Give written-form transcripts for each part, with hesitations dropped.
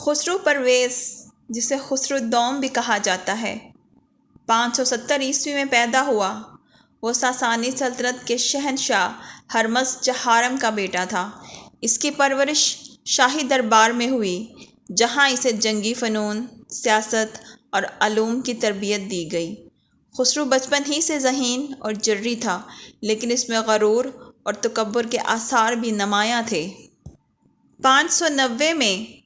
خسرو پرویز، جسے خسرو دوم بھی کہا جاتا ہے، 570 عیسوی میں پیدا ہوا۔ وہ ساسانی سلطنت کے شہنشاہ ہرمز جہارم کا بیٹا تھا۔ اس کی پرورش شاہی دربار میں ہوئی، جہاں اسے جنگی فنون، سیاست اور علوم کی تربیت دی گئی۔ خسرو بچپن ہی سے ذہین اور جرری تھا، لیکن اس میں غرور اور تکبر کے آثار بھی نمایاں تھے۔ 590 میں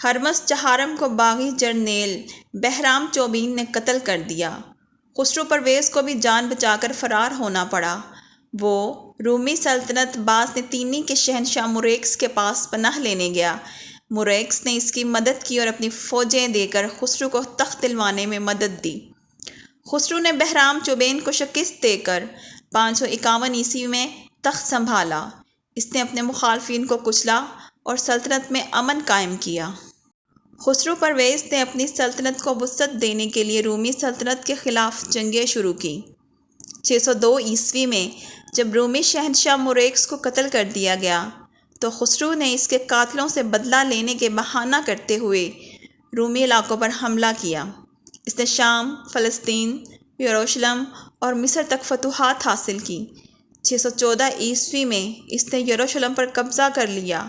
ہرمز جہارم کو باغی جرنیل بہرام چوبین نے قتل کر دیا۔ خسرو پرویز کو بھی جان بچا کر فرار ہونا پڑا۔ وہ رومی سلطنت بازنطینی کے شہنشاہ موریکس کے پاس پناہ لینے گیا۔ موریکس نے اس کی مدد کی اور اپنی فوجیں دے کر خسرو کو تخت دلوانے میں مدد دی۔ خسرو نے بہرام چوبین کو شکست دے کر 551 عیسوی میں تخت سنبھالا۔ اس نے اپنے مخالفین کو کچلا اور سلطنت میں امن قائم کیا۔ خسرو پرویز نے اپنی سلطنت کو وسعت دینے کے لیے رومی سلطنت کے خلاف جنگیں شروع کیں۔ 602 عیسوی میں جب رومی شہنشاہ موریکس کو قتل کر دیا گیا تو خسرو نے اس کے قاتلوں سے بدلہ لینے کے بہانہ کرتے ہوئے رومی علاقوں پر حملہ کیا۔ اس نے شام، فلسطین، یروشلم اور مصر تک فتوحات حاصل کی۔ 614 عیسوی میں اس نے یروشلم پر قبضہ کر لیا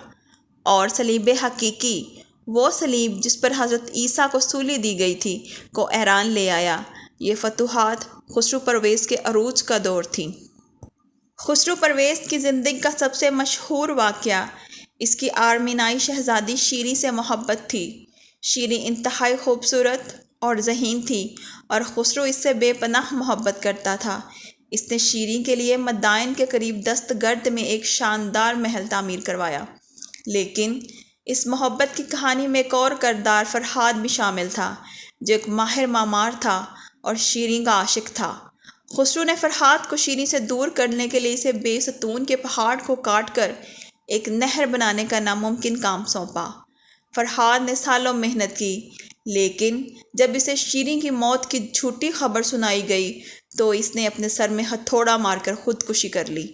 اور صلیب حقیقی، وہ صلیب جس پر حضرت عیسیٰ کو سولی دی گئی تھی، کو ایران لے آیا۔ یہ فتوحات خسرو پرویز کے عروج کا دور تھی۔ خسرو پرویز کی زندگی کا سب سے مشہور واقعہ اس کی آرمینائی شہزادی شیریں سے محبت تھی۔ شیریں انتہائی خوبصورت اور ذہین تھی اور خسرو اس سے بے پناہ محبت کرتا تھا۔ اس نے شیریں کے لیے مدائن کے قریب دستگرد میں ایک شاندار محل تعمیر کروایا۔ لیکن اس محبت کی کہانی میں ایک اور کردار فرہاد بھی شامل تھا، جو ایک ماہر معمار تھا اور شیریں کا عاشق تھا۔ خسرو نے فرہاد کو شیریں سے دور کرنے کے لیے اسے بے ستون کے پہاڑ کو کاٹ کر ایک نہر بنانے کا ناممکن کام سونپا۔ فرہاد نے سالوں محنت کی، لیکن جب اسے شیریں کی موت کی جھوٹی خبر سنائی گئی تو اس نے اپنے سر میں ہتھوڑا مار کر خودکشی کر لی۔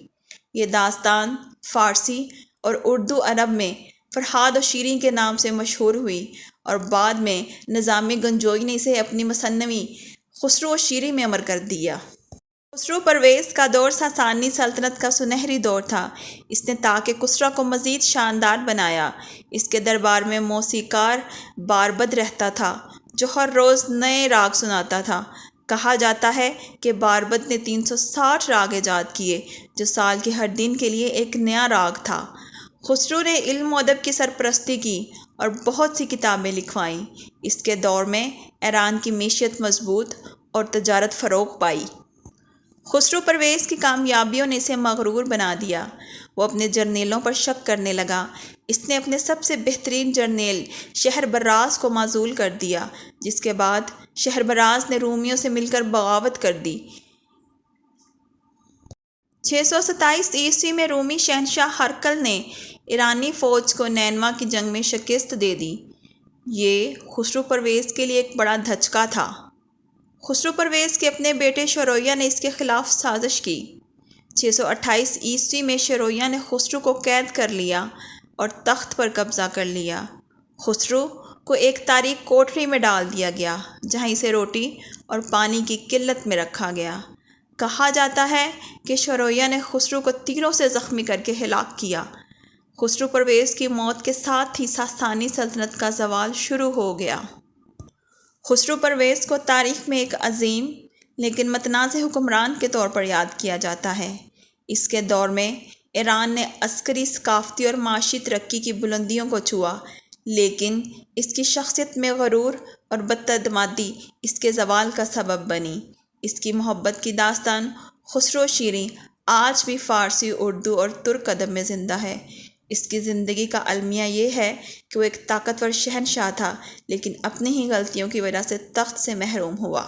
یہ داستان فارسی اور اردو ادب میں فرہاد و شیریں کے نام سے مشہور ہوئی اور بعد میں نظام گنجوئی نے اسے اپنی مصنوی خسرو و شیریں میں امر کر دیا۔ خسرو پرویز کا دور ساسانی سلطنت کا سنہری دور تھا۔ اس نے تاج کسریٰ کو مزید شاندار بنایا۔ اس کے دربار میں موسیقار باربد رہتا تھا جو ہر روز نئے راگ سناتا تھا۔ کہا جاتا ہے کہ باربد نے 360 راگ ایجاد کیے، جو سال کے ہر دن کے لیے ایک نیا راگ تھا۔ خسرو نے علم و ادب کی سرپرستی کی اور بہت سی کتابیں لکھوائیں۔ اس کے دور میں ایران کی معیشت مضبوط اور تجارت فروغ پائی۔ خسرو پرویز کی کامیابیوں نے اسے مغرور بنا دیا۔ وہ اپنے جرنیلوں پر شک کرنے لگا۔ اس نے اپنے سب سے بہترین جرنیل شہربراز کو معزول کر دیا، جس کے بعد شہربراز نے رومیوں سے مل کر بغاوت کر دی۔ 627 عیسوی میں رومی شہنشاہ ہرقل نے ایرانی فوج کو نینوا کی جنگ میں شکست دے دی۔ یہ خسرو پرویز کے لیے ایک بڑا دھچکا تھا۔ خسرو پرویز کے اپنے بیٹے شرویہ نے اس کے خلاف سازش کی۔ 628 عیسوی میں شرویہ نے خسرو کو قید کر لیا اور تخت پر قبضہ کر لیا۔ خسرو کو ایک تاریک کوٹری میں ڈال دیا گیا، جہاں اسے روٹی اور پانی کی قلت میں رکھا گیا۔ کہا جاتا ہے کہ شرویہ نے خسرو کو تیروں سے زخمی کر کے ہلاک کیا۔ خسرو پرویز کی موت کے ساتھ ہی ساسانی سلطنت کا زوال شروع ہو گیا۔ خسرو پرویز کو تاریخ میں ایک عظیم لیکن متنازع حکمران کے طور پر یاد کیا جاتا ہے۔ اس کے دور میں ایران نے عسکری، ثقافتی اور معاشی ترقی کی بلندیوں کو چھوا، لیکن اس کی شخصیت میں غرور اور بداعتمادی اس کے زوال کا سبب بنی۔ اس کی محبت کی داستان خسرو شیریں آج بھی فارسی، اردو اور ترک ادب میں زندہ ہے۔ اس کی زندگی کا المیہ یہ ہے کہ وہ ایک طاقتور شہنشاہ تھا، لیکن اپنی ہی غلطیوں کی وجہ سے تخت سے محروم ہوا۔